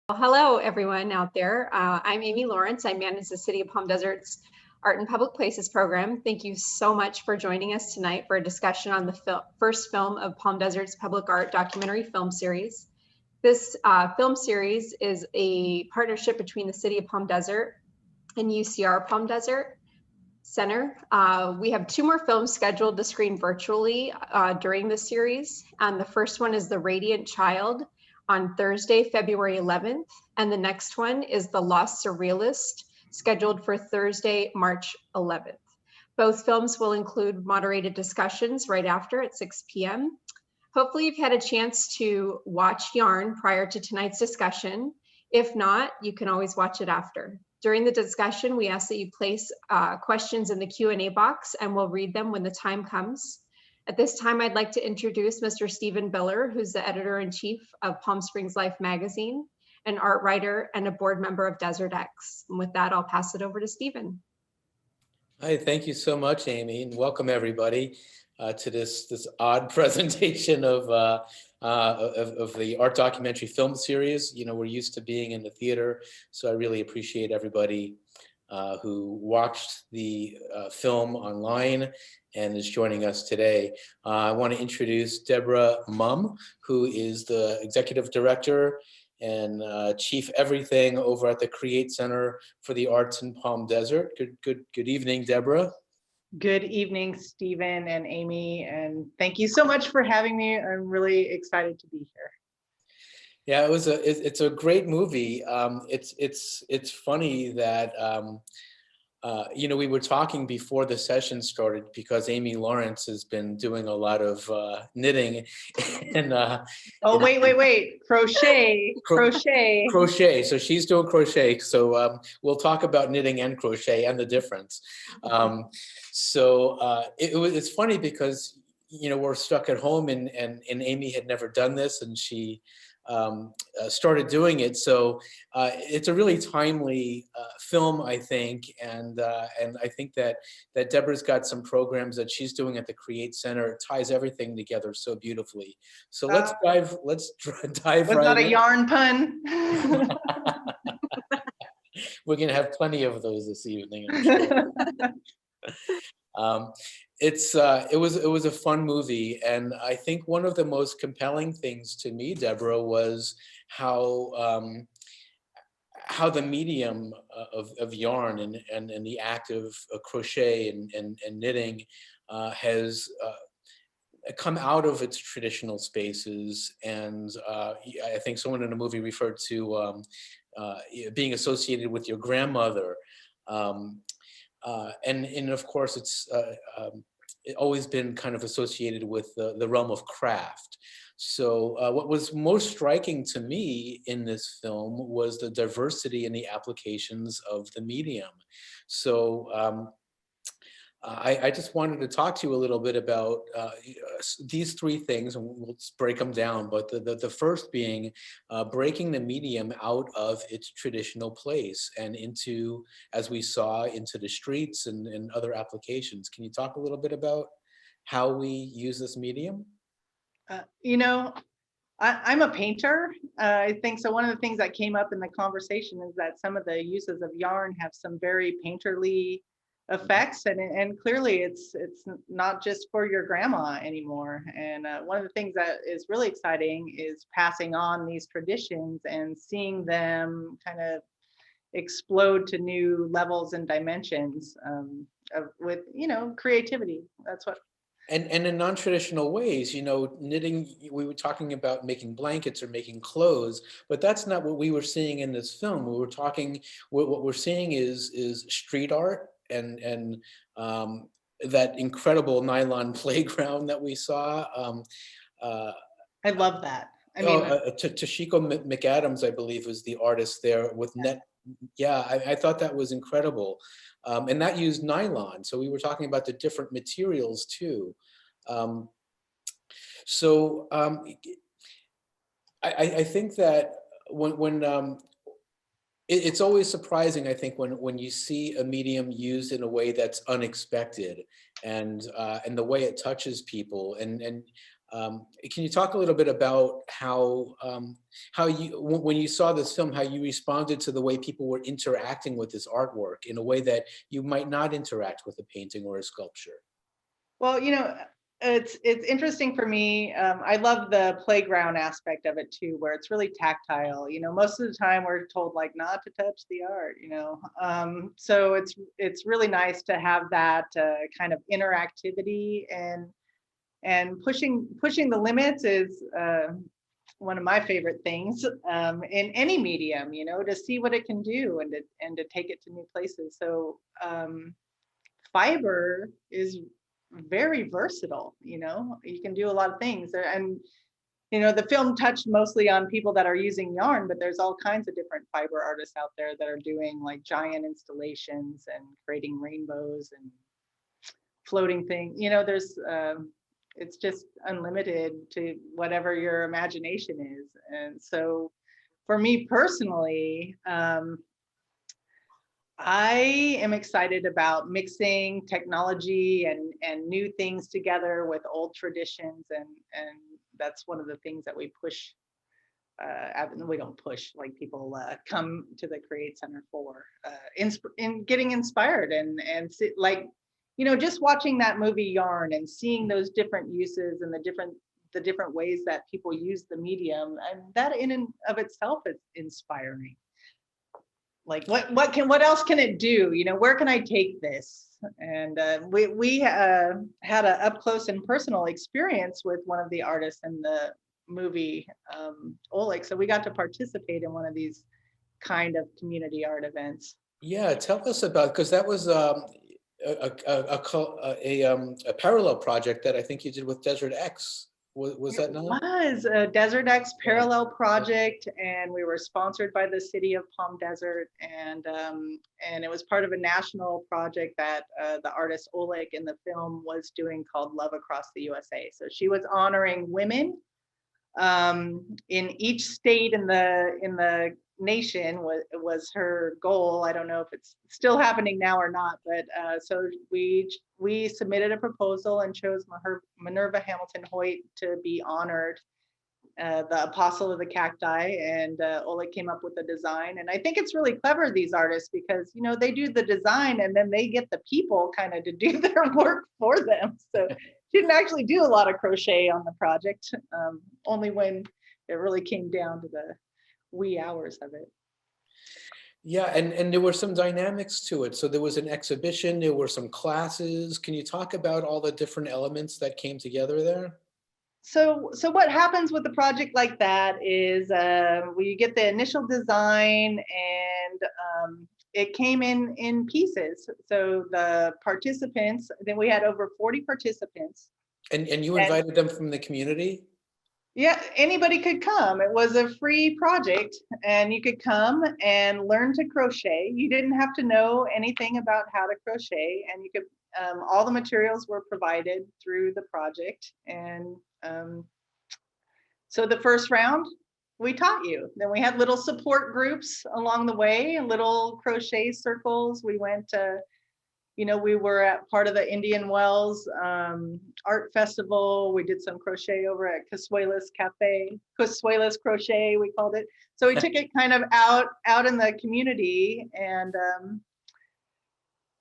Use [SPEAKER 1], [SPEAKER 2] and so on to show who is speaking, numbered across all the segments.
[SPEAKER 1] Well, hello, everyone out there. I'm Amy Lawrence. I manage the City of Palm Desert's Art and Public Places program. Thank you so much for joining us tonight for a discussion on the first film of Palm Desert's public art documentary film series. This film series is a partnership between the City of Palm Desert and UCR Palm Desert Center. We have two more films scheduled to screen virtually during this series. And the first one is The Radiant Child on Thursday, February 11th. And the next one is The Lost Surrealist, scheduled for Thursday, March 11th. Both films will include moderated discussions right after at 6 p.m. Hopefully you've had a chance to watch Yarn prior to tonight's discussion. If not, you can always watch it after. During the discussion, we ask that you place questions in the Q&A box and we'll read them when the time comes. At this time, I'd like to introduce Mr. Stephen Biller, who's the editor-in-chief of Palm Springs Life magazine, an art writer and a board member of Desert X. And with that, I'll pass it over to Stephen.
[SPEAKER 2] Hi, thank you so much, Amy, and welcome everybody to this odd presentation of the art documentary film series. You know, we're used to being in the theater, so I really appreciate everybody who watched the film online and is joining us today. I want to introduce Deborah Mumm, who is the executive director and chief everything over at the Create Center for the Arts in Palm Desert. Good evening, Deborah.
[SPEAKER 3] Good evening, Stephen and Amy, and thank you so much for having me. I'm really excited to be here.
[SPEAKER 2] Yeah, it's a great movie. It's funny that you know, we were talking before the session started because Amy Lawrence has been doing a lot of knitting and
[SPEAKER 3] oh, wait, crochet.
[SPEAKER 2] Crochet. So she's doing crochet. So we'll talk about knitting and crochet and the difference. It's funny because, you know, we're stuck at home and Amy had never done this and she started doing it. So it's a really timely film, I think, and I think that Deborah's got some programs that she's doing at the Create Center. It ties everything together so beautifully. So let's dive
[SPEAKER 3] was
[SPEAKER 2] right in.
[SPEAKER 3] Was that a yarn pun?
[SPEAKER 2] We're gonna have plenty of those this evening, I'm sure. It was a fun movie, and I think one of the most compelling things to me, Deborah, was how the medium of yarn and the act of crochet and knitting has come out of its traditional spaces, and I think someone in the movie referred to being associated with your grandmother. And of course, it's always been kind of associated with the realm of craft. So what was most striking to me in this film was the diversity in the applications of the medium. So I just wanted to talk to you a little bit about these three things, and we'll break them down. But the first being breaking the medium out of its traditional place and into, as we saw, into the streets and other applications. Can you talk a little bit about how we use this medium?
[SPEAKER 3] You know, I'm a painter. I think so. One of the things that came up in the conversation is that some of the uses of yarn have some very painterly effects, and clearly it's not just for your grandma anymore. And one of the things that is really exciting is passing on these traditions and seeing them kind of explode to new levels and dimensions with, you know, creativity. That's what.
[SPEAKER 2] And in non-traditional ways, you know, knitting, we were talking about making blankets or making clothes, but that's not what we were seeing in this film. What we're seeing is street art and that incredible nylon playground that we saw.
[SPEAKER 3] I love that. I mean,
[SPEAKER 2] Toshiko McAdams, I believe, was the artist there with net. Yeah, I thought that was incredible. And that used nylon. So we were talking about the different materials too. I think that when it's always surprising, I think, when you see a medium used in a way that's unexpected and the way it touches people. And Can you talk a little bit about how you, when you saw this film, how you responded to the way people were interacting with this artwork in a way that you might not interact with a painting or a sculpture?
[SPEAKER 3] Well, it's interesting for me. I love the playground aspect of it too, where it's really tactile. Most of the time we're told like not to touch the art. So it's really nice to have that kind of interactivity, and pushing the limits is one of my favorite things in any medium. To see what it can do, and to take it to new places. So fiber is very versatile. You can do a lot of things there. And the film touched mostly on people that are using yarn, but there's all kinds of different fiber artists out there that are doing like giant installations and creating rainbows and floating things. There's it's just unlimited to whatever your imagination is. And so for me personally, I am excited about mixing technology and new things together with old traditions, and that's one of the things that we push. We don't push, like people come to the Create Center for in getting inspired, and like just watching that movie Yarn and seeing those different uses and the different ways that people use the medium, and that in and of itself is inspiring. Like what else can it do? Where can I take this? And we had an up close and personal experience with one of the artists in the movie, Oleg. So we got to participate in one of these kind of community art events.
[SPEAKER 2] Yeah, tell us about, because that was a parallel project that I think you did with Desert X. Was that not?
[SPEAKER 3] It was a Desert X parallel project, and we were sponsored by the city of Palm Desert, and it was part of a national project that the artist Oleg in the film was doing, called Love Across the USA. So she was honoring women in each state in the nation was her goal. I don't know if it's still happening now or not, but so we submitted a proposal and chose Minerva Hamilton Hoyt to be honored, the apostle of the cacti, and Oleg came up with the design. And I think it's really clever, these artists, because they do the design and then they get the people kind of to do their work for them. So she didn't actually do a lot of crochet on the project, only when it really came down to the wee hours of it.
[SPEAKER 2] Yeah, and there were some dynamics to it. So there was an exhibition, there were some classes. Can you talk about all the different elements that came together there?
[SPEAKER 3] So what happens with a project like that is we get the initial design, and it came in pieces. So the participants, then we had over 40 participants.
[SPEAKER 2] And you invited them from the community?
[SPEAKER 3] Yeah, anybody could come. It was a free project, and you could come and learn to crochet. You didn't have to know anything about how to crochet, and you could all the materials were provided through the project. And so the first round we taught you. Then we had little support groups along the way, and little crochet circles. We went to we were at part of the Indian Wells Art Festival. We did some crochet over at Casuelas Cafe, Casuelas Crochet, we called it. So we took it kind of out in the community, and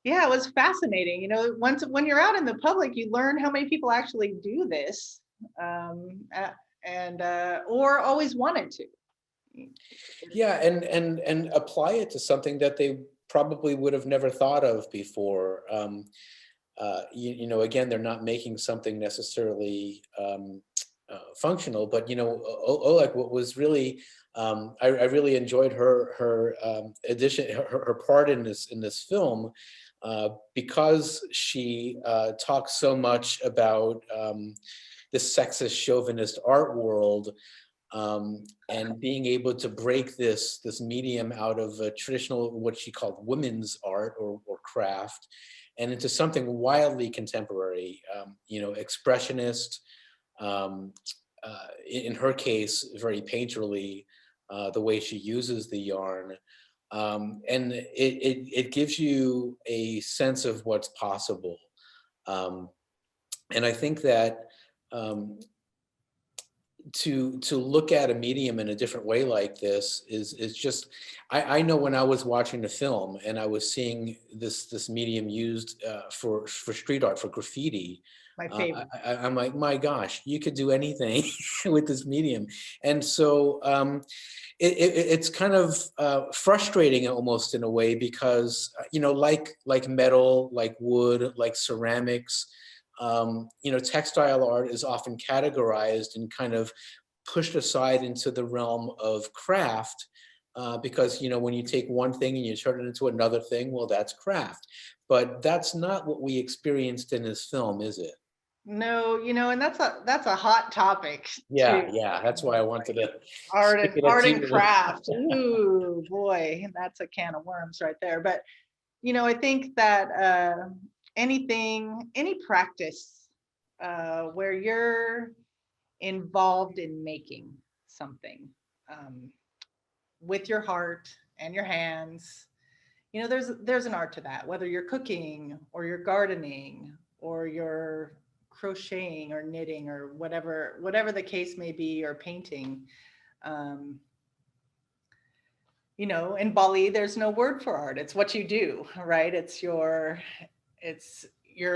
[SPEAKER 3] yeah, it was fascinating. When you're out in the public, you learn how many people actually do this, or always wanted to.
[SPEAKER 2] Yeah, and apply it to something that they probably would have never thought of before. Again, they're not making something necessarily functional, but Oleg, what was really, I really enjoyed her addition, her part in this film, because she talks so much about the sexist, chauvinist art world. And being able to break this medium out of a traditional, what she called women's art or craft, and into something wildly contemporary, expressionist, in her case, very painterly, the way she uses the yarn. And it gives you a sense of what's possible. And I think that to look at a medium in a different way like this is just, I know when I was watching the film and I was seeing this medium used for street art, for graffiti,
[SPEAKER 3] My favorite.
[SPEAKER 2] I'm like, my gosh, you could do anything with this medium. And so it's kind of frustrating almost in a way, because like metal, like wood, like ceramics, textile art is often categorized and kind of pushed aside into the realm of craft, because when you take one thing and you turn it into another thing, well, that's craft. But that's not what we experienced in this film, is it?
[SPEAKER 3] No, and that's a hot topic
[SPEAKER 2] Yeah,
[SPEAKER 3] too.
[SPEAKER 2] yeah, that's why I wanted to
[SPEAKER 3] Art
[SPEAKER 2] stick
[SPEAKER 3] and
[SPEAKER 2] it at
[SPEAKER 3] art and
[SPEAKER 2] you.
[SPEAKER 3] craft. Ooh, boy, that's a can of worms right there. But I think that any practice where you're involved in making something with your heart and your hands, there's an art to that, whether you're cooking or you're gardening or you're crocheting or knitting or whatever the case may be, or painting. um, in Bali, there's no word for art. It's what you do, right? It's your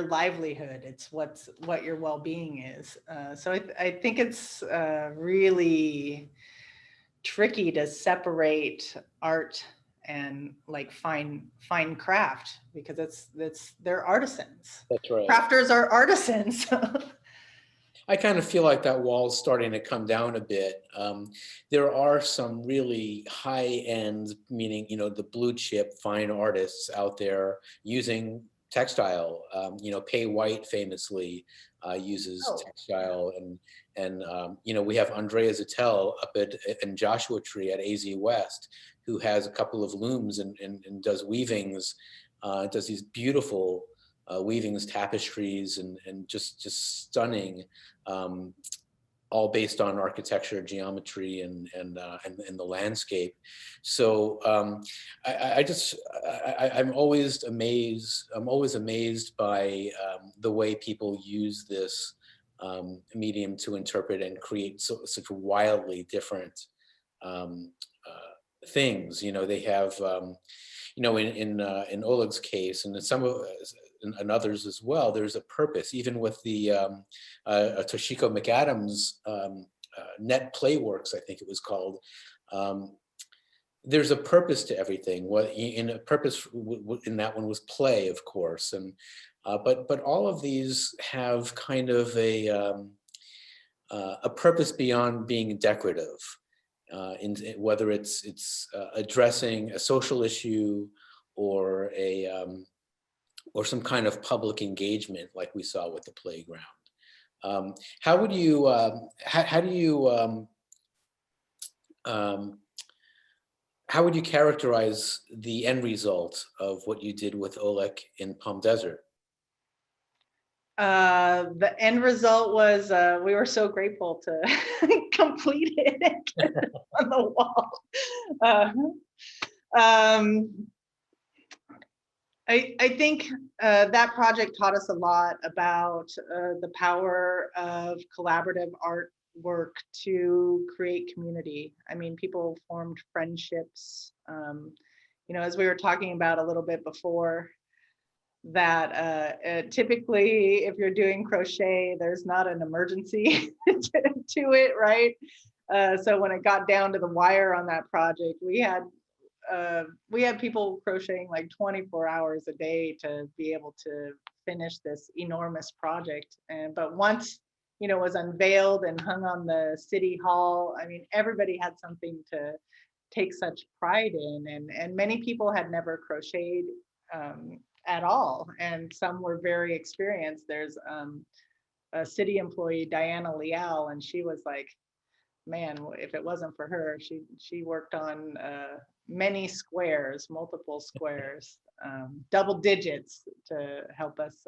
[SPEAKER 3] livelihood. It's what your well-being is. So I think it's really tricky to separate art and like fine craft, because they're artisans.
[SPEAKER 2] That's right.
[SPEAKER 3] Crafters are artisans.
[SPEAKER 2] I kind of feel like that wall's starting to come down a bit. There are some really high-end, meaning, the blue chip fine artists out there using textile. Pei White famously uses textile, and we have Andrea Zattel up in Joshua Tree at AZ West, who has a couple of looms and does weavings, does these beautiful weavings, tapestries, and just stunning, all based on architecture, geometry, and the landscape. So I'm always amazed. I'm always amazed by the way people use this medium to interpret and create such wildly different things. They have. In Oleg's case, and in some of and others as well, there's a purpose. Even with the Toshiko McAdams Net Playworks, I think it was called. There's a purpose to everything. What in a purpose in that one was play, of course, and but all of these have kind of a purpose beyond being decorative. Whether it's addressing a social issue or some kind of public engagement, like we saw with the playground. How would you how would you characterize the end result of what you did with Oleg in Palm Desert?
[SPEAKER 3] The end result was we were so grateful to complete it and get it on the wall. I think that project taught us a lot about the power of collaborative artwork to create community. I mean, people formed friendships. As we were talking about a little bit before, that typically if you're doing crochet, there's not an emergency to it, right? So when it got down to the wire on that project, we had people crocheting like 24 hours a day to be able to finish this enormous project. But once it was unveiled and hung on the city hall, I mean, everybody had something to take such pride in, and many people had never crocheted at all, and some were very experienced. There's a city employee, Diana Leal, and she was like, man, if it wasn't for her, she worked on multiple squares, double digits, to help us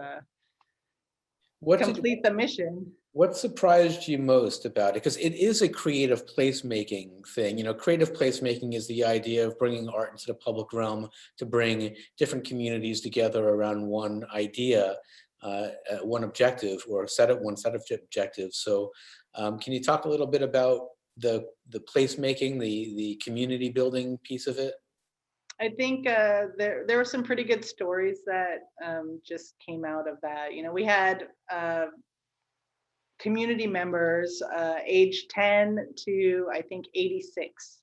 [SPEAKER 3] complete the mission.
[SPEAKER 2] What surprised you most about it? Because it is a creative placemaking thing. Creative placemaking is the idea of bringing art into the public realm to bring different communities together around one idea, one objective, or one set of objectives. So Can you talk a little bit about the placemaking, the community building piece of it?
[SPEAKER 3] I think there were some pretty good stories that just came out of that. You know, we had community members age 10 to I think 86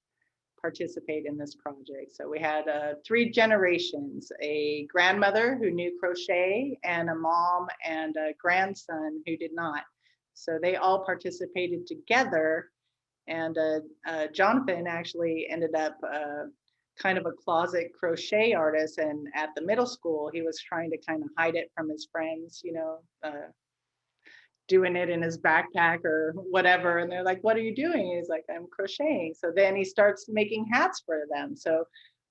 [SPEAKER 3] participate in this project. So we had 3 generations, a grandmother who knew crochet and a mom and a grandson who did not. So they all participated together, and Jonathan actually ended up kind of a closet crochet artist, and at the middle school he was trying to kind of hide it from his friends, you know, doing it in his backpack or whatever, and they're like, what are you doing? He's like, I'm crocheting. So then he starts making hats for them. So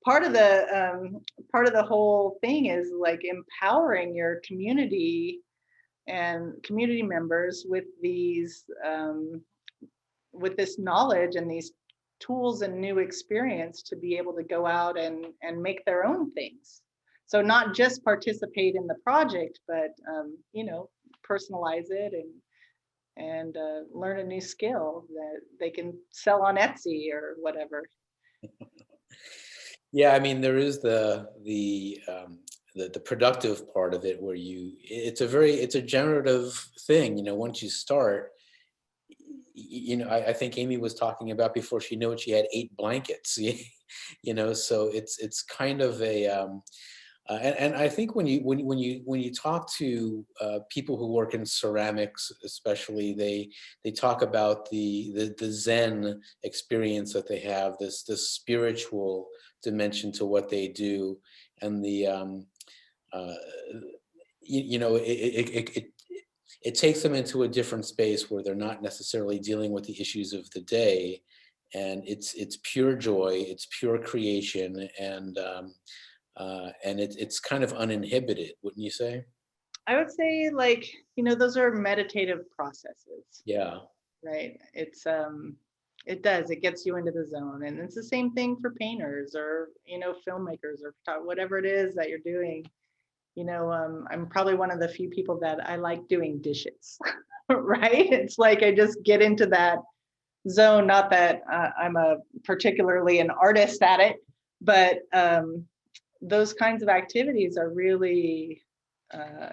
[SPEAKER 3] part of the whole thing is like empowering your community and community members with these with this knowledge and these tools and new experience to be able to go out and make their own things. So not just participate in the project, but you know, personalize it and learn a new skill that they can sell on Etsy or whatever.
[SPEAKER 2] Yeah, I mean, there is the productive part of it where it's a generative thing. You know, once you start, you know, I think Amy was talking about before she knew it, she had 8 blankets. You know, so it's kind of a and I think when you talk to people who work in ceramics, especially, they talk about the Zen experience that they have, this spiritual dimension to what they do, and the you know, it takes them into a different space where they're not necessarily dealing with the issues of the day, and it's pure joy, it's pure creation, and it's kind of uninhibited, wouldn't you say?
[SPEAKER 3] I would say, like, you know, those are meditative processes.
[SPEAKER 2] Yeah.
[SPEAKER 3] Right. It gets you into the zone, and it's the same thing for painters or, you know, filmmakers or whatever it is that you're doing. You know, I'm probably one of the few people that I like doing dishes, right? It's like I just get into that zone. Not that I'm particularly an artist at it, but those kinds of activities are really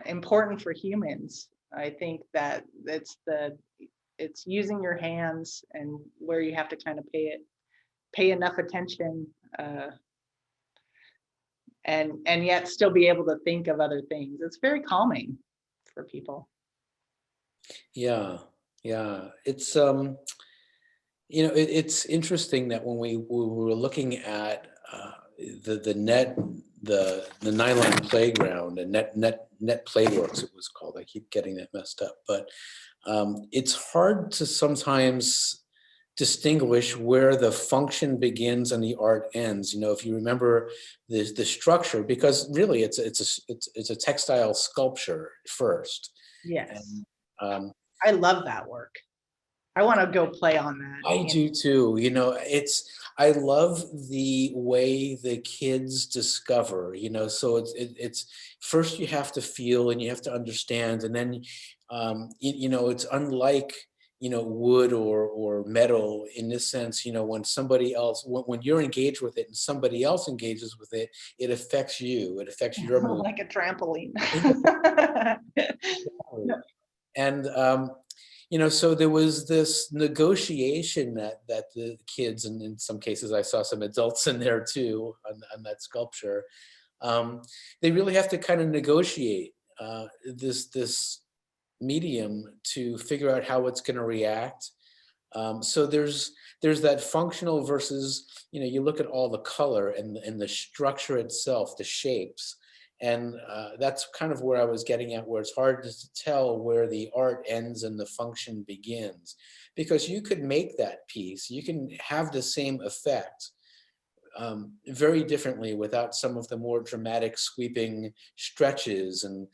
[SPEAKER 3] important for humans. I think that it's using your hands, and where you have to kind of pay enough attention, and yet still be able to think of other things. It's very calming for people.
[SPEAKER 2] Yeah, it's you know, it's interesting that when we were looking at the nylon playground, and net playworks it was called. I keep getting that messed up, but it's hard to sometimes distinguish where the function begins and the art ends. You know, if you remember the structure, because really it's a textile sculpture first.
[SPEAKER 3] Yes.
[SPEAKER 2] And,
[SPEAKER 3] I love that work. I want to go play on that.
[SPEAKER 2] I do too. You know, I love the way the kids discover, you know, so it's first you have to feel and you have to understand, and then you know, it's unlike, you know, wood or metal in this sense. You know, when somebody else, when you're engaged with it and somebody else engages with it, it affects you, it affects your mood.
[SPEAKER 3] Like a trampoline.
[SPEAKER 2] And you know, so there was this negotiation that the kids, and in some cases I saw some adults in there too on that sculpture, they really have to kind of negotiate this medium to figure out how it's going to react. So there's that functional versus, you know, you look at all the color and the structure itself, the shapes. And that's kind of where I was getting at, where it's hard to tell where the art ends and the function begins. Because you could make that piece, you can have the same effect very differently without some of the more dramatic sweeping stretches. And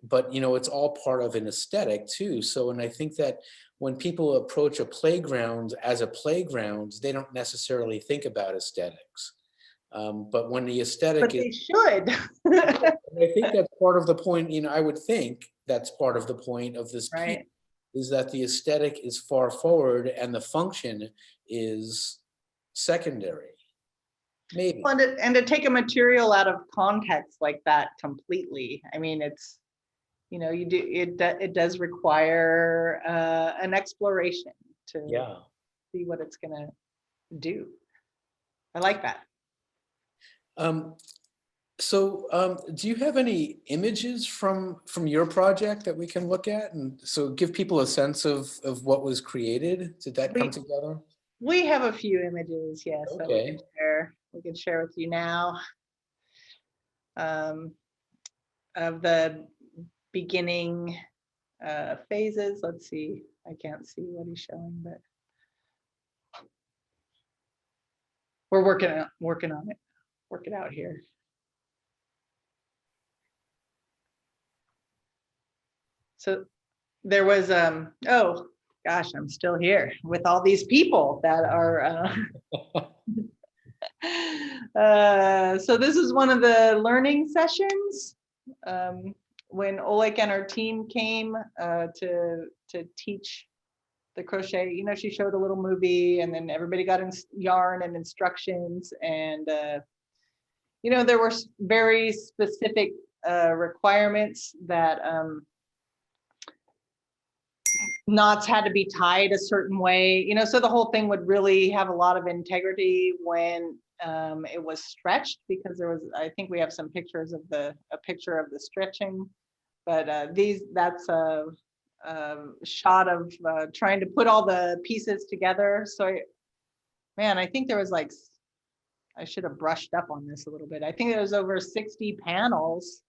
[SPEAKER 2] but, you know, it's all part of an aesthetic too. So, and I think that when people approach a playground as a playground, they don't necessarily think about aesthetics. But when the aesthetic
[SPEAKER 3] but they should.
[SPEAKER 2] I think that's part of the point, you know, I would think that's part of the point of this
[SPEAKER 3] right.
[SPEAKER 2] piece, is that the aesthetic is far forward and the function is secondary. Maybe.
[SPEAKER 3] And to take a material out of context like that completely, I mean, it's, you know, it does require an exploration to see what it's gonna do. I like that.
[SPEAKER 2] So do you have any images from your project that we can look at, and so give people a sense of what was created? Did that come together?
[SPEAKER 3] We have a few images, yes, that
[SPEAKER 2] Okay.
[SPEAKER 3] we can share with you now, of the beginning phases. Let's see, I can't see what he's showing, but we're working on it, work it out here. So there was, oh gosh, I'm still here with all these people that are, so this is one of the learning sessions when Oleg and our team came to teach the crochet. You know, she showed a little movie, and then everybody got yarn and instructions, and you know, there were very specific requirements that knots had to be tied a certain way, you know, so the whole thing would really have a lot of integrity when it was stretched, because there was, I think we have some pictures of a picture of the stretching, but that's a shot of trying to put all the pieces together. So man, I think there was like, I should have brushed up on this a little bit. I think there was over 60 panels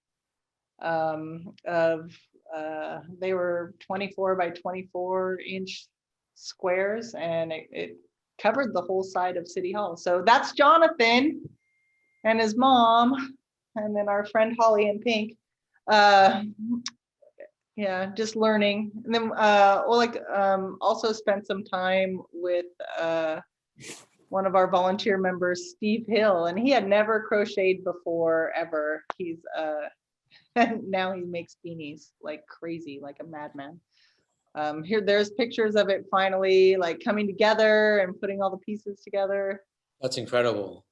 [SPEAKER 3] of they were 24 by 24 inch squares, and it covered the whole side of City Hall. So that's Jonathan and his mom, and then our friend Holly in pink. Yeah, just learning. And then Oleg also spent some time with one of our volunteer members, Steve Hill, and he had never crocheted before ever. He's and now he makes beanies like crazy, like a madman. There's pictures of it finally like coming together and putting all the pieces together.
[SPEAKER 2] That's incredible.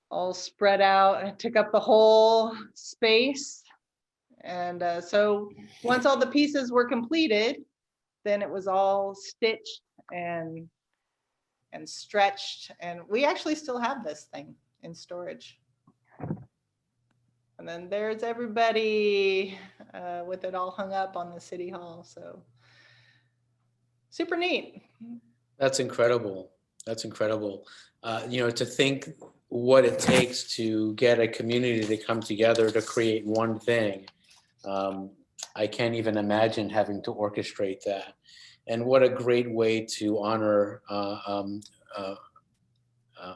[SPEAKER 3] All spread out, and it took up the whole space. And so once all the pieces were completed, then it was all stitched and stretched. And we actually still have this thing in storage. And then there's everybody with it all hung up on the City Hall. So super neat.
[SPEAKER 2] That's incredible. That's incredible. You know, to think what it takes to get a community to come together to create one thing. I can't even imagine having to orchestrate that. And what a great way to honor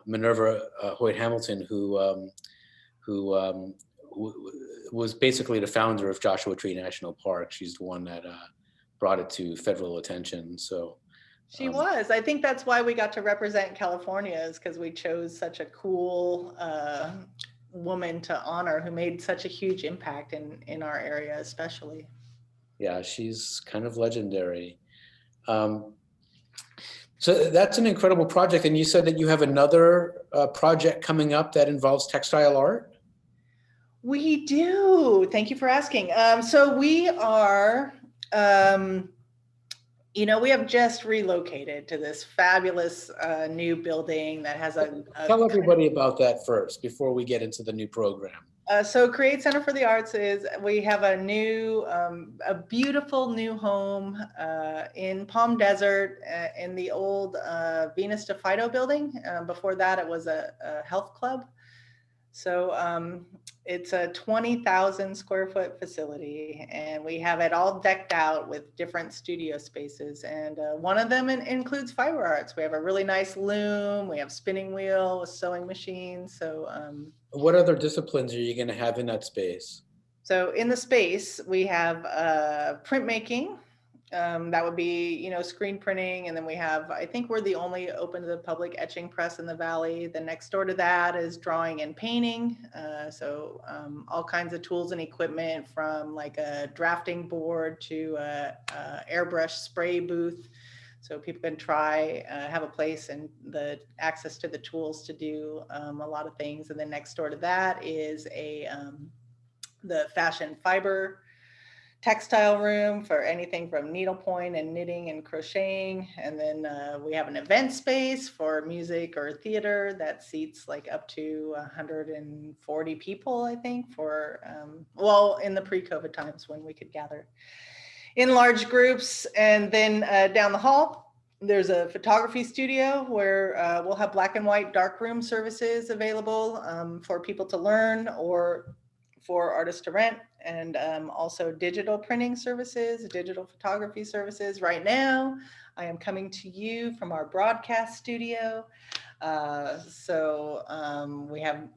[SPEAKER 2] Minerva Hoyt Hamilton, who was basically the founder of Joshua Tree National Park. She's the one that brought it to federal attention. So
[SPEAKER 3] she was. I think that's why we got to represent California, is because we chose such a cool woman to honor who made such a huge impact in our area, especially.
[SPEAKER 2] Yeah, she's kind of legendary. So that's an incredible project. And you said that you have another project coming up that involves textile art?
[SPEAKER 3] We do. Thank you for asking. So we are, you know, we have just relocated to this fabulous new building that has a
[SPEAKER 2] Tell everybody about that first before we get into the new program.
[SPEAKER 3] So Create Center for the Arts we have a new, a beautiful new home in Palm Desert in the old Venus de Fido building. Before that, it was a health club. So it's a 20,000 square foot facility, and we have it all decked out with different studio spaces. And one of them includes fiber arts. We have a really nice loom. We have spinning wheel, a sewing machine. So
[SPEAKER 2] what other disciplines are you going to have in that space?
[SPEAKER 3] So in the space, we have printmaking, That would be, screen printing. And then we have, I think we're the only open to the public etching press in the Valley. The next door to that is drawing and painting. So all kinds of tools and equipment, from like a drafting board to a airbrush spray booth. So people can try, have a place and the access to the tools to do a lot of things. And then next door to that is the fashion fiber textile room for anything from needlepoint and knitting and crocheting. And then we have an event space for music or theater that seats like up to 140 people, I think, for, in the pre-COVID times when we could gather in large groups. And then down the hall, there's a photography studio where we'll have black and white darkroom services available for people to learn or for artists to rent, and also digital printing services, digital photography services. Right now, I am coming to you from our broadcast studio. So we have,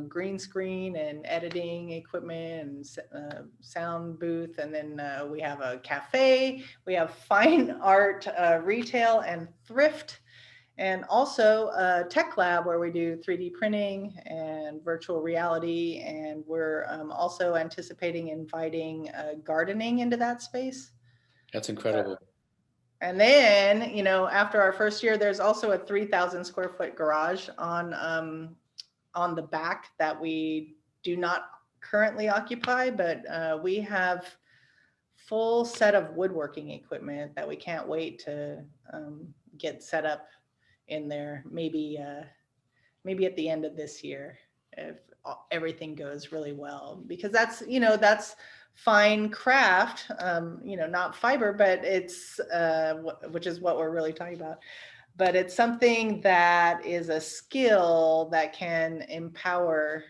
[SPEAKER 3] green screen and editing equipment and sound booth. And then we have a cafe. We have fine art, retail and thrift. And also a tech lab where we do 3D printing and virtual reality. And we're also anticipating inviting gardening into that space.
[SPEAKER 2] That's incredible.
[SPEAKER 3] And then, after our first year, there's also a 3,000 square foot garage on the back that we do not currently occupy, but we have full set of woodworking equipment that we can't wait to get set up in there, maybe at the end of this year, if everything goes really well, because that's fine craft, not fiber, but it's which is what we're really talking about. But it's something that is a skill that can empower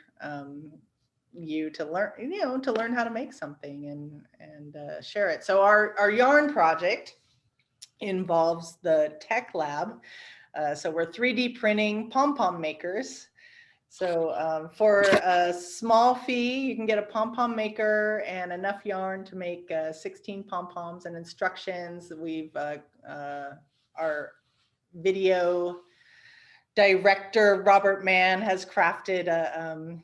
[SPEAKER 3] you to learn how to make something and share it. So our yarn project involves the tech lab. So we're 3D printing pom-pom makers. So for a small fee, you can get a pom-pom maker and enough yarn to make 16 pom-poms and instructions. We've our video director, Robert Mann, has crafted a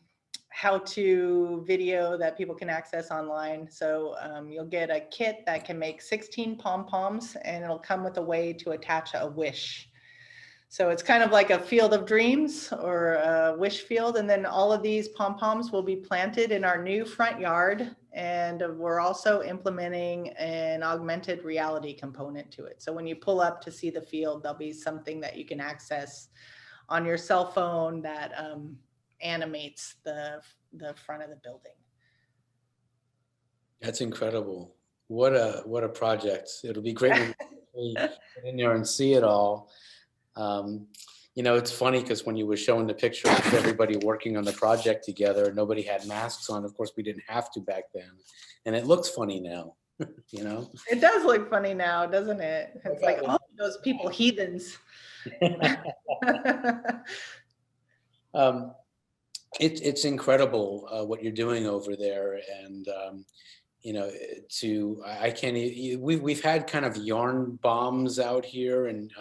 [SPEAKER 3] how-to video that people can access online. So you'll get a kit that can make 16 pom-poms, and it'll come with a way to attach a wish. So it's kind of like a field of dreams or a wish field. And then all of these pom-poms will be planted in our new front yard. And we're also implementing an augmented reality component to it. So when you pull up to see the field, there'll be something that you can access on your cell phone that animates the front of the building.
[SPEAKER 2] That's incredible. What a project. It'll be great when we get in there and see it all. It's funny because when you were showing the picture of everybody working on the project together, nobody had masks on. Of course, we didn't have to back then. And it looks funny now,
[SPEAKER 3] It does look funny now, doesn't it? It's like, oh, those people, heathens.
[SPEAKER 2] It's incredible what you're doing over there. And, we've had kind of yarn bombs out here and,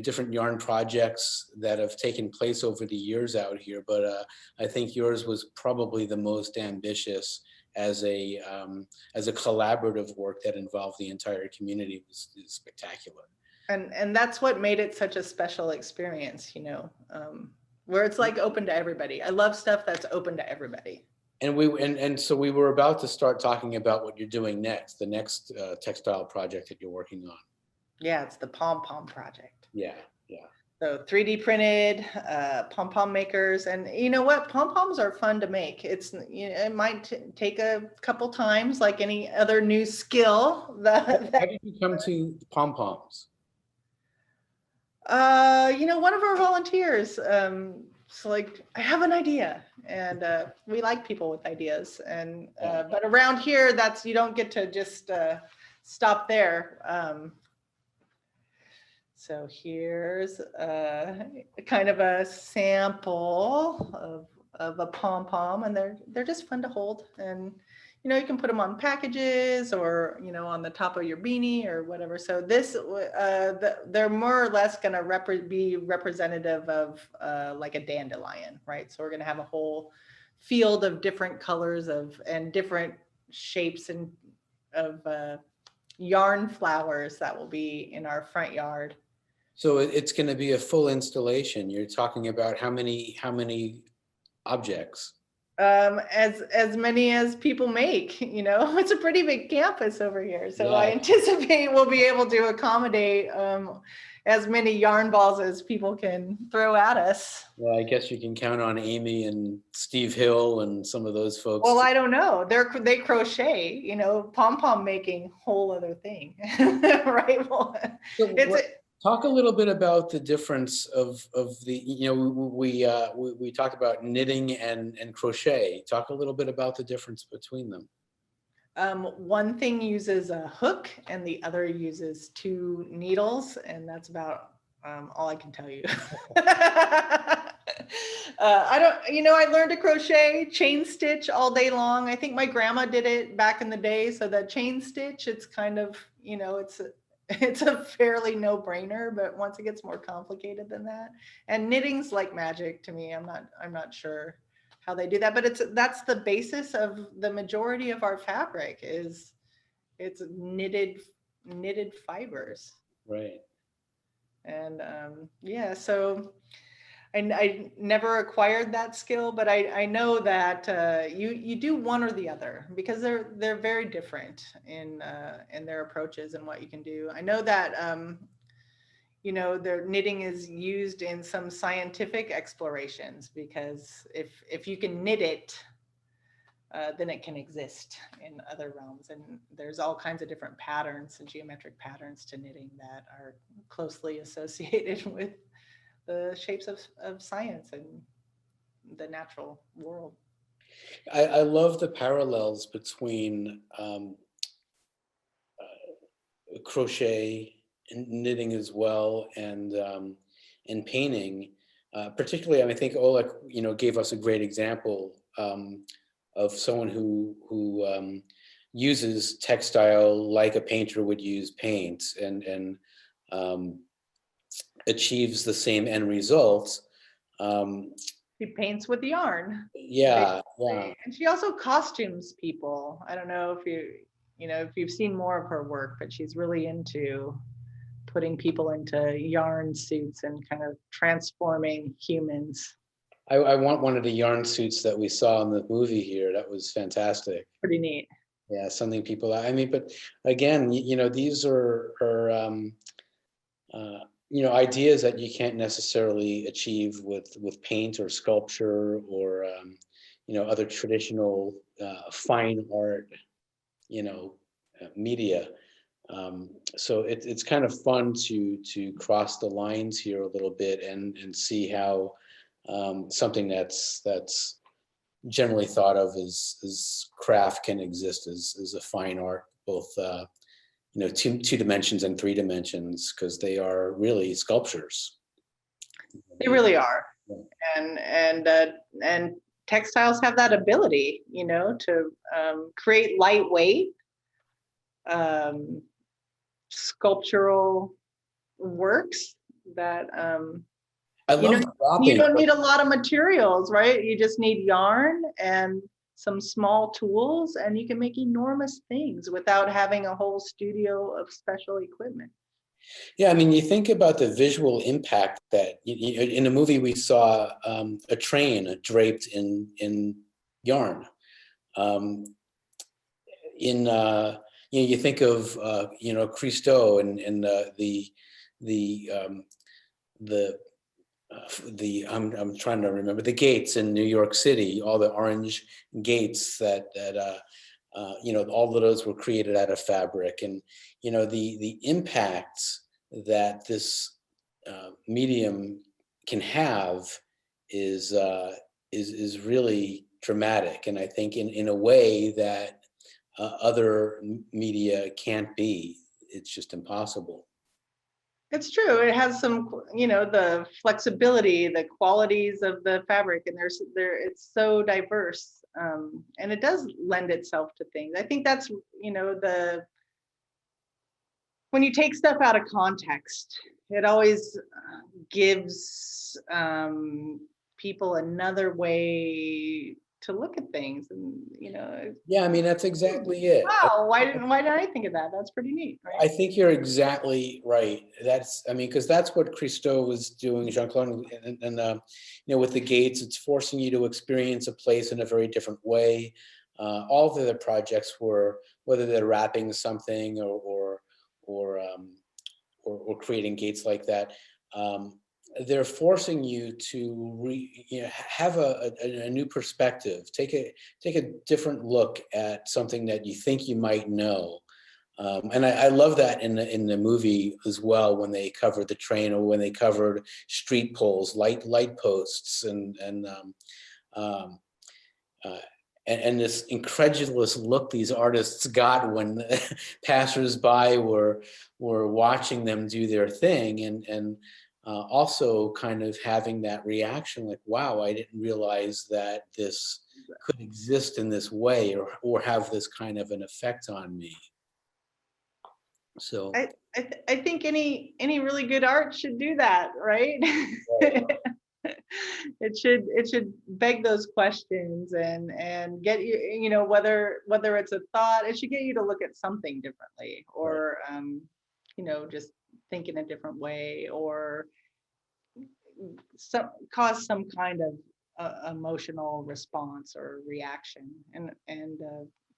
[SPEAKER 2] different yarn projects that have taken place over the years out here. But I think yours was probably the most ambitious as a collaborative work that involved the entire community. It was spectacular.
[SPEAKER 3] And that's what made it such a special experience, where it's like open to everybody. I love stuff that's open to everybody.
[SPEAKER 2] And so we were about to start talking about what you're doing next, the next textile project that you're working on.
[SPEAKER 3] Yeah, it's the pom-pom project.
[SPEAKER 2] Yeah.
[SPEAKER 3] So 3D printed pom-pom makers, and you know what? Pom-poms are fun to make. It might take a couple times, like any other new skill.
[SPEAKER 2] How did you come to pom-poms?
[SPEAKER 3] One of our volunteers. So like, I have an idea, and we like people with ideas. And but around here, you don't get to just stop there. So here's kind of a sample of a pom-pom, and they're just fun to hold. And you can put them on packages or, on the top of your beanie or whatever. So this, they're more or less going to be representative of like a dandelion, right? So we're going to have a whole field of different colors and different shapes and of yarn flowers that will be in our front yard.
[SPEAKER 2] So it's going to be a full installation. You're talking about how many objects?
[SPEAKER 3] As many as people make, it's a pretty big campus over here. So
[SPEAKER 2] Yeah.
[SPEAKER 3] I anticipate we'll be able to accommodate as many yarn balls as people can throw at us.
[SPEAKER 2] Well, I guess you can count on Amy and Steve Hill and some of those folks.
[SPEAKER 3] Well, I don't know. They crochet, pom-pom making, whole other thing, right? Well,
[SPEAKER 2] Talk a little bit about the difference of the, we talked about knitting and crochet. Talk a little bit about the difference between them.
[SPEAKER 3] One thing uses a hook and the other uses 2 needles, and that's about all I can tell you. I learned to crochet, chain stitch all day long. I think my grandma did it back in the day. So the chain stitch, it's kind of, it's a fairly no-brainer, but once it gets more complicated than that, and knitting's like magic to me. I'm not sure how they do that, but that's the basis of the majority of our fabric it's knitted fibers.
[SPEAKER 2] Right.
[SPEAKER 3] And so I never acquired that skill, but I know that you do one or the other, because they're very different in their approaches and what you can do. I know that their knitting is used in some scientific explorations, because if you can knit it, then it can exist in other realms. And there's all kinds of different patterns and geometric patterns to knitting that are closely associated with the shapes of science and the natural world.
[SPEAKER 2] I love the parallels between crochet and knitting as well, and painting. Particularly, I think Oleg, gave us a great example of someone who uses textile like a painter would use paint, and achieves the same end results.
[SPEAKER 3] She paints with yarn.
[SPEAKER 2] Yeah.
[SPEAKER 3] And she also costumes people. I don't know if you've seen more of her work, but she's really into putting people into yarn suits and kind of transforming humans.
[SPEAKER 2] I want one of the yarn suits that we saw in the movie here. That was fantastic.
[SPEAKER 3] Pretty neat.
[SPEAKER 2] Yeah, something people, but again, these are ideas that you can't necessarily achieve with paint or sculpture or other traditional fine art media. So it's kind of fun to cross the lines here a little bit and see how something that's generally thought of as craft can exist as a fine art, both two dimensions and 3 dimensions, because they are really sculptures.
[SPEAKER 3] They really are.
[SPEAKER 2] Yeah.
[SPEAKER 3] And textiles have that ability, to create lightweight sculptural works that
[SPEAKER 2] I love
[SPEAKER 3] you don't need a lot of materials, right? You just need yarn and some small tools, and you can make enormous things without having a whole studio of special equipment.
[SPEAKER 2] Yeah, you think about the visual impact that in the movie we saw a train draped in yarn. You think of Christo and I'm trying to remember the gates in New York City, all the orange gates that all of those were created out of fabric, and the impact that this medium can have is really dramatic, and I think in a way that other media can't be. It's just impossible.
[SPEAKER 3] It's true. It has some, the flexibility, the qualities of the fabric, and it's so diverse. And it does lend itself to things. I think that's, when you take stuff out of context, it always gives people another way to look at things, and
[SPEAKER 2] Yeah, I mean, that's exactly it.
[SPEAKER 3] wow, why didn't I think of that? That's pretty neat, right?
[SPEAKER 2] I think you're exactly right. I mean, because that's what Christo was doing, Jean-Claude, and with the gates, it's forcing you to experience a place in a very different way. All the other projects were, whether they're wrapping something or creating gates like that, they're forcing you to have a new perspective, take a different look at something that you think you might know. And I love that in the movie as well, when they covered the train, or when they covered street poles, light posts, and this incredulous look these artists got when passersby were watching them do their thing, and also kind of having that reaction like, wow, I didn't realize that this could exist in this way, or have this kind of an effect on me. So
[SPEAKER 3] I think any really good art should do that, right? It should beg those questions and get you, whether it's a thought, it should get you to look at something differently, or just think in a different way, or cause some kind of emotional response or reaction, and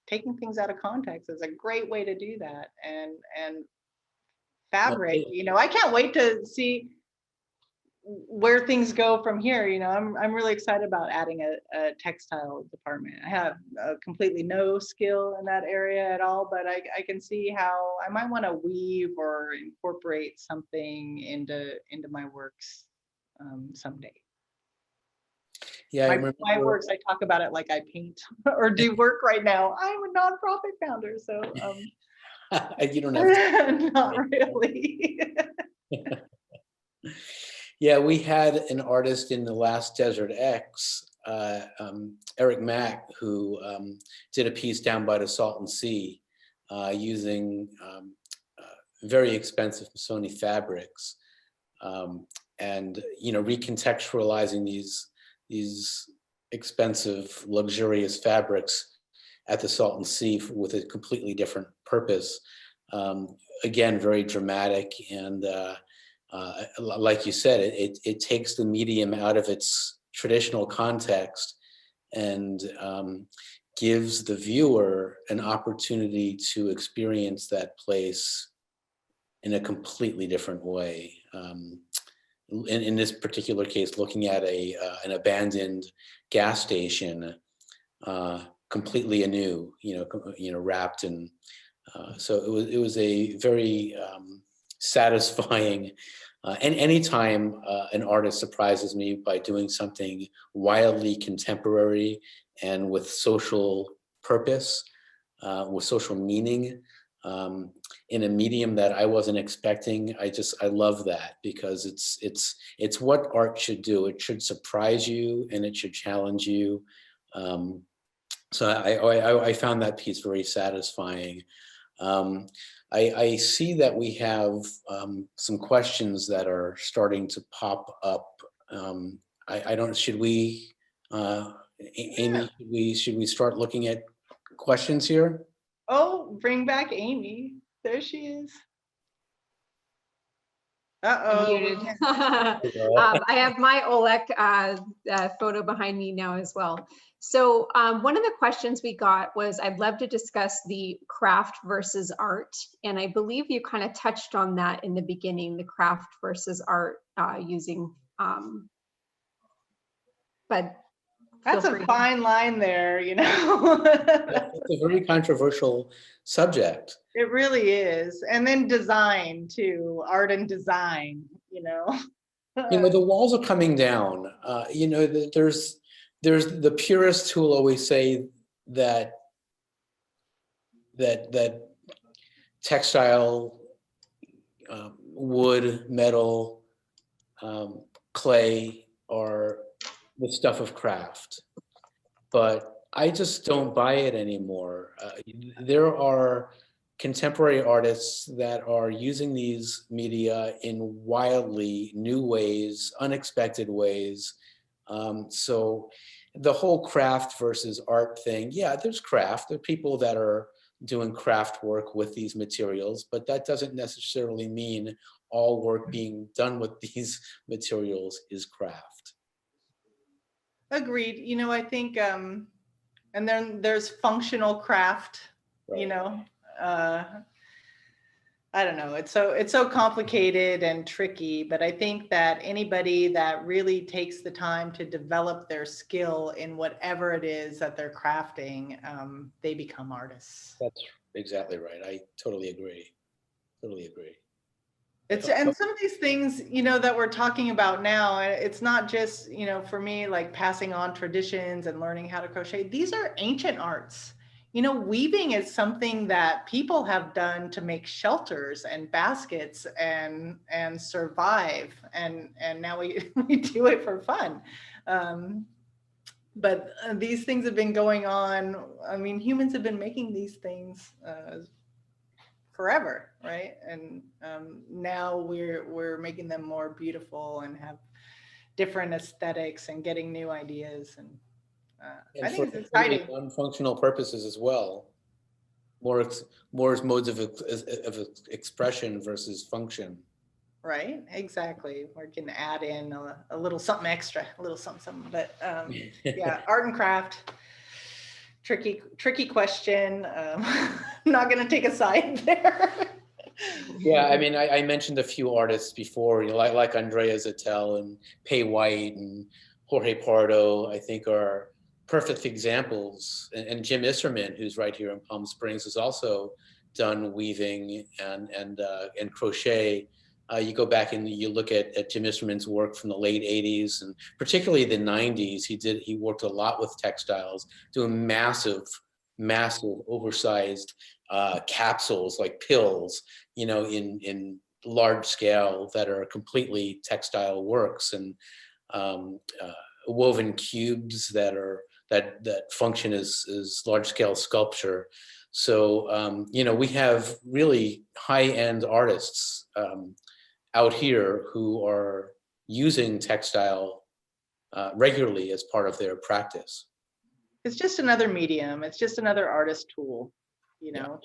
[SPEAKER 3] taking things out of context is a great way to do that. And fabric, I can't wait to see where things go from here. I'm really excited about adding a textile department. I have completely no skill in that area at all, but I can see how I might want to weave or incorporate something into my works someday.
[SPEAKER 2] Yeah,
[SPEAKER 3] my works, I talk about it like I paint or do work right now. I'm a nonprofit founder, so
[SPEAKER 2] you don't have to.
[SPEAKER 3] not really.
[SPEAKER 2] Yeah, we had an artist in the last Desert X, Eric Mack, who did a piece down by the Salton Sea using very expensive Missoni fabrics, and recontextualizing these expensive, luxurious fabrics at the Salton Sea with a completely different purpose. Again, very dramatic, and like you said, it takes the medium out of its traditional context, and gives the viewer an opportunity to experience that place in a completely different way. In this particular case, looking at an abandoned gas station, completely anew, wrapped in. So it was a very satisfying. And anytime an artist surprises me by doing something wildly contemporary and with social purpose, with social meaning, in a medium that I wasn't expecting, I love that, because it's what art should do. It should surprise you, and it should challenge you. So I found that piece very satisfying. I see that we have some questions that are starting to pop up. I don't. Should we, Amy? Should we start looking at questions here?
[SPEAKER 3] Oh, bring back Amy. There she is. Uh-oh.
[SPEAKER 1] Muted. I have my Olek photo behind me now as well. So one of the questions we got was, I'd love to discuss the craft versus art. And I believe you kind of touched on that in the beginning, the craft versus art using, but
[SPEAKER 3] that's a fine line there,
[SPEAKER 2] It's a very controversial subject.
[SPEAKER 3] It really is. And then design too, art and design,
[SPEAKER 2] The walls are coming down. There's the purists who will always say that textile, wood, metal, clay are the stuff of craft. But I just don't buy it anymore. There are contemporary artists that are using these media in wildly new ways, unexpected ways. So the whole craft versus art thing, yeah, there's craft. There are people that are doing craft work with these materials, but that doesn't necessarily mean all work being done with these materials is craft.
[SPEAKER 3] Agreed. You know, I think, and then there's functional craft, you
[SPEAKER 2] Right.
[SPEAKER 3] know, I don't know. It's so complicated and tricky, but I think that anybody that really takes the time to develop their skill in whatever it is that they're crafting, they become artists.
[SPEAKER 2] That's exactly right. I totally agree. Totally agree.
[SPEAKER 3] It's, and some of these things, you know, that we're talking about now, it's not just, you know, for me, like passing on traditions and learning how to crochet. These are ancient arts. You know, weaving is something that people have done to make shelters and baskets and survive. And now we, we do it for fun. But these things have been going on. I mean, humans have been making these things forever, right? And now we're making them more beautiful and have different aesthetics and getting new ideas. And I think it's exciting.
[SPEAKER 2] Non-functional purposes as well. More modes of expression versus function.
[SPEAKER 3] Right, exactly. We can add in a little something extra, a little something. But yeah, art and craft. Tricky question. I'm not going to take a side there.
[SPEAKER 2] Yeah, I mean, I mentioned a few artists before, you know, like Andrea Zattel and Pei White and Jorge Pardo, I think are perfect examples. And Jim Isserman, who's right here in Palm Springs, has also done weaving and crochet. You go back and you look at Jim Isserman's work from the late 80s and particularly the 90s. He worked a lot with textiles, doing massive, oversized capsules like pills, you know, in large scale that are completely textile works, and woven cubes that function as large scale sculpture. So you know, we have really high-end artists out here who are using textile regularly as part of their practice.
[SPEAKER 3] It's just another medium. It's just another artist tool, you know.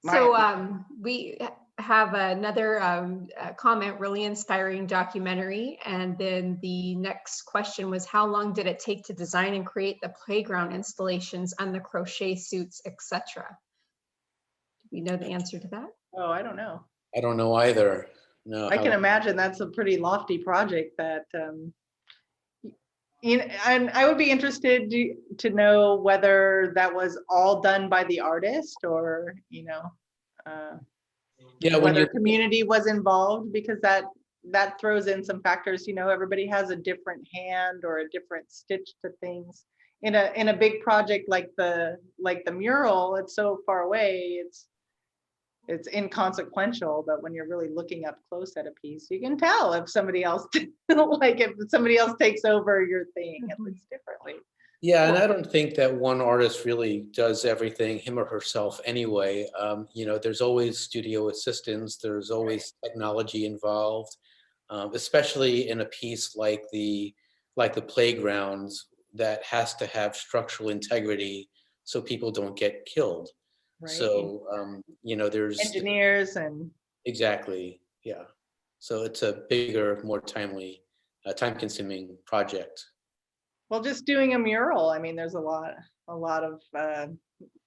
[SPEAKER 1] Yeah. So we have another comment, really inspiring documentary. And then the next question was, how long did it take to design and create the playground installations and the crochet suits, etc.? Do we know the answer to that?
[SPEAKER 3] Oh, I don't know.
[SPEAKER 2] I don't know either. No,
[SPEAKER 3] I can imagine that's a pretty lofty project that, you know, and I would be interested to know whether that was all done by the artist or, you know,
[SPEAKER 2] yeah,
[SPEAKER 3] whether community was involved, because that throws in some factors. You know, everybody has a different hand or a different stitch to things. In a big project like the mural, it's so far away, it's inconsequential, but when you're really looking up close at a piece, you can tell if somebody else like if somebody else takes over your thing, it looks differently.
[SPEAKER 2] Yeah, and I don't think that one artist really does everything him or herself anyway. You know, there's always studio assistants, there's always technology involved, especially in a piece like the playgrounds that has to have structural integrity so people don't get killed.
[SPEAKER 3] Right.
[SPEAKER 2] So, you know, there's
[SPEAKER 3] engineers and
[SPEAKER 2] exactly, yeah. So it's a bigger, more timely, time-consuming project.
[SPEAKER 3] Well, just doing a mural, I mean, there's a lot of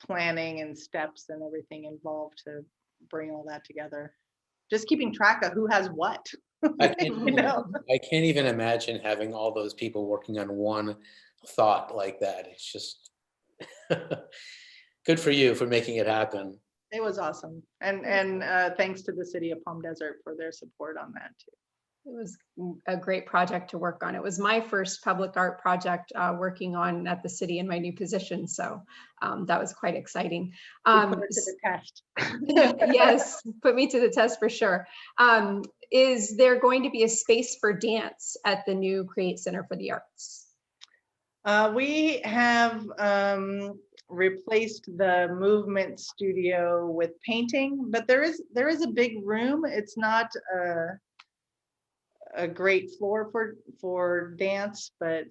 [SPEAKER 3] planning and steps and everything involved to bring all that together. Just keeping track of who has what.
[SPEAKER 2] I can't,
[SPEAKER 3] you know?
[SPEAKER 2] I can't even imagine having all those people working on one thought like that. It's just good for you for making it happen.
[SPEAKER 3] It was awesome. And thanks to the city of Palm Desert for their support on that too.
[SPEAKER 1] It was a great project to work on. It was my first public art project working on at the city in my new position. So that was quite exciting.
[SPEAKER 3] Put it to the test.
[SPEAKER 1] Yes, put me to the test for sure. Is there going to be a space for dance at the new Create Center for the Arts?
[SPEAKER 3] We have replaced the movement studio with painting, but there is a big room. It's not a great floor for dance, but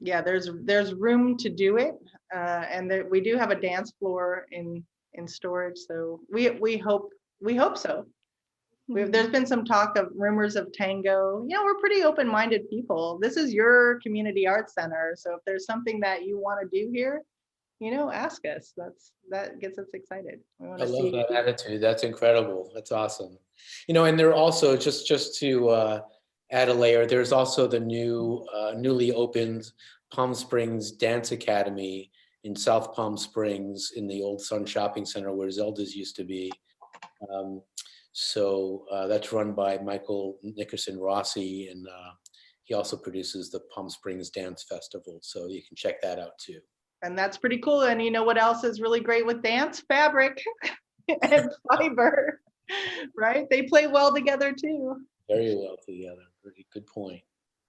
[SPEAKER 3] yeah, there's room to do it, and we do have a dance floor in storage. So we hope so. There's been some talk of rumors of tango. You know, we're pretty open-minded people. This is your community arts center, so if there's something that you want to do here, you know, ask us. That gets us excited. We want
[SPEAKER 2] I
[SPEAKER 3] to
[SPEAKER 2] love
[SPEAKER 3] see.
[SPEAKER 2] that attitude. That's incredible. That's awesome. You know, and there also, just to add a layer, there's also the newly opened Palm Springs Dance Academy in South Palm Springs in the old Sun Shopping Center where Zelda's used to be. So that's run by Michael Nickerson Rossi, and he also produces the Palm Springs Dance Festival. So you can check that out too.
[SPEAKER 3] And that's pretty cool. And you know what else is really great with dance? Fabric and fiber, right? They play well together too.
[SPEAKER 2] Very well together. Pretty good point.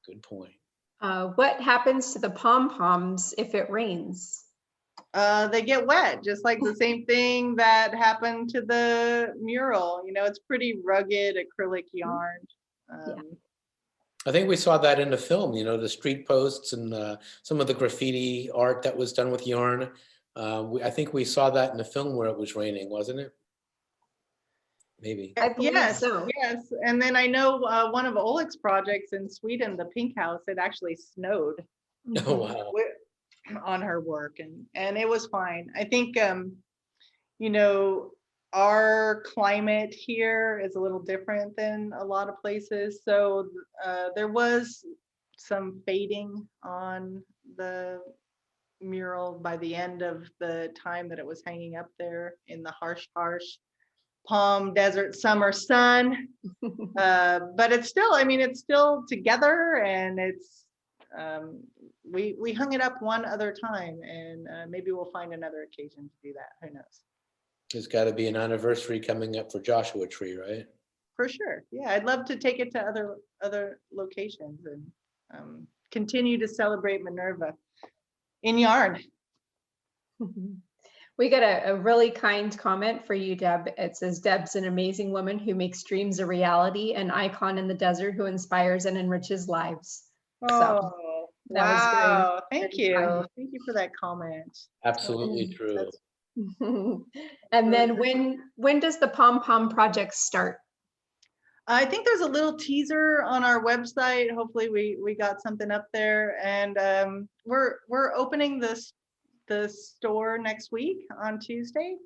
[SPEAKER 2] Good point.
[SPEAKER 1] What happens to the pom-poms if it rains?
[SPEAKER 3] They get wet, just like the same thing that happened to the mural. You know, it's pretty rugged acrylic yarn.
[SPEAKER 1] Yeah.
[SPEAKER 2] I think we saw that in the film, you know, the street posts and some of the graffiti art that was done with yarn. I think we saw that in the film where it was raining, wasn't it? Maybe.
[SPEAKER 1] I believe
[SPEAKER 3] Yes,
[SPEAKER 1] so.
[SPEAKER 3] yes. And then I know one of Oleg's projects in Sweden, the Pink House, it actually snowed
[SPEAKER 2] Oh, wow.
[SPEAKER 3] on her work, and it was fine. I think you know, our climate here is a little different than a lot of places, so there was some fading on the mural by the end of the time that it was hanging up there in the harsh palm desert summer sun. But it's still, I mean, it's still together, and it's we hung it up one other time, and maybe we'll find another occasion to do that. Who knows?
[SPEAKER 2] There's got to be an anniversary coming up for Joshua Tree, right?
[SPEAKER 3] For sure. Yeah, I'd love to take it to other locations and continue to celebrate Minerva in yarn.
[SPEAKER 1] We got a really kind comment for you, Deb. It says, Deb's an amazing woman who makes dreams a reality, an icon in the desert who inspires and enriches lives.
[SPEAKER 3] Oh,
[SPEAKER 1] that was
[SPEAKER 3] wow.
[SPEAKER 1] very
[SPEAKER 3] Thank you.
[SPEAKER 1] kind.
[SPEAKER 3] Thank you for that comment.
[SPEAKER 2] Absolutely true.
[SPEAKER 1] And then when does the Pom Pom project start?
[SPEAKER 3] I think there's a little teaser on our website. Hopefully we got something up there, and we're opening the store next week on Tuesday,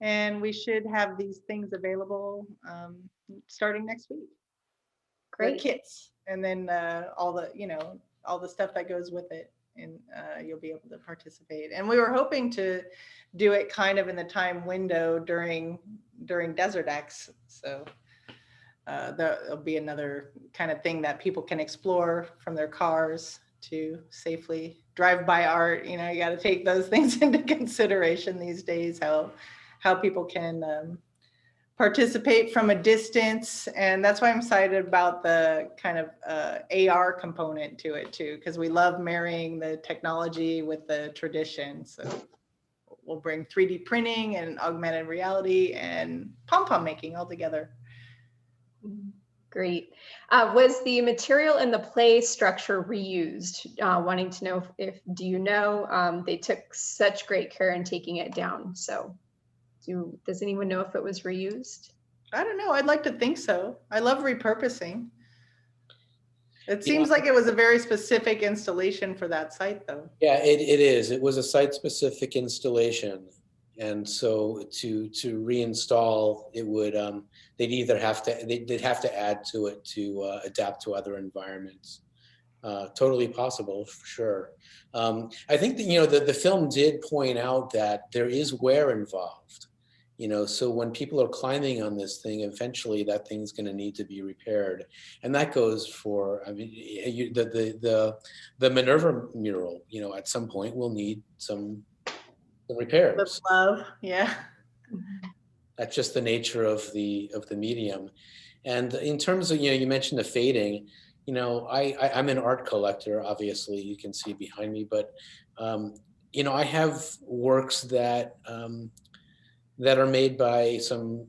[SPEAKER 3] and we should have these things available starting next week.
[SPEAKER 1] Great.
[SPEAKER 3] The kits, and then all the stuff that goes with it, and you'll be able to participate. And we were hoping to do it kind of in the time window during Desert X, so there'll be another kind of thing that people can explore from their cars to safely drive by art. You know, you got to take those things into consideration these days, how people can participate from a distance. And that's why I'm excited about the kind of AR component to it too, because we love marrying the technology with the tradition. So we'll bring 3D printing and augmented reality and pom-pom making all together.
[SPEAKER 1] Great. Was the material in the play structure reused? Wanting to know do you know, they took such great care in taking it down. So does anyone know if it was reused?
[SPEAKER 3] I don't know. I'd like to think so. I love repurposing. It seems like it was a very specific installation for that site though.
[SPEAKER 2] Yeah, it is. It was a site-specific installation. And so to reinstall, it would they'd have to add to it to adapt to other environments. Totally possible, for sure. I think that, you know, the film did point out that there is wear involved. You know, so when people are climbing on this thing, eventually that thing's going to need to be repaired, and that goes for, I mean, the Minerva mural. You know, at some point will need some repairs.
[SPEAKER 3] With love, yeah.
[SPEAKER 2] That's just the nature of the medium. And in terms of, you know, you mentioned the fading. I'm an art collector, obviously, you can see behind me, but, I have works that are made by some,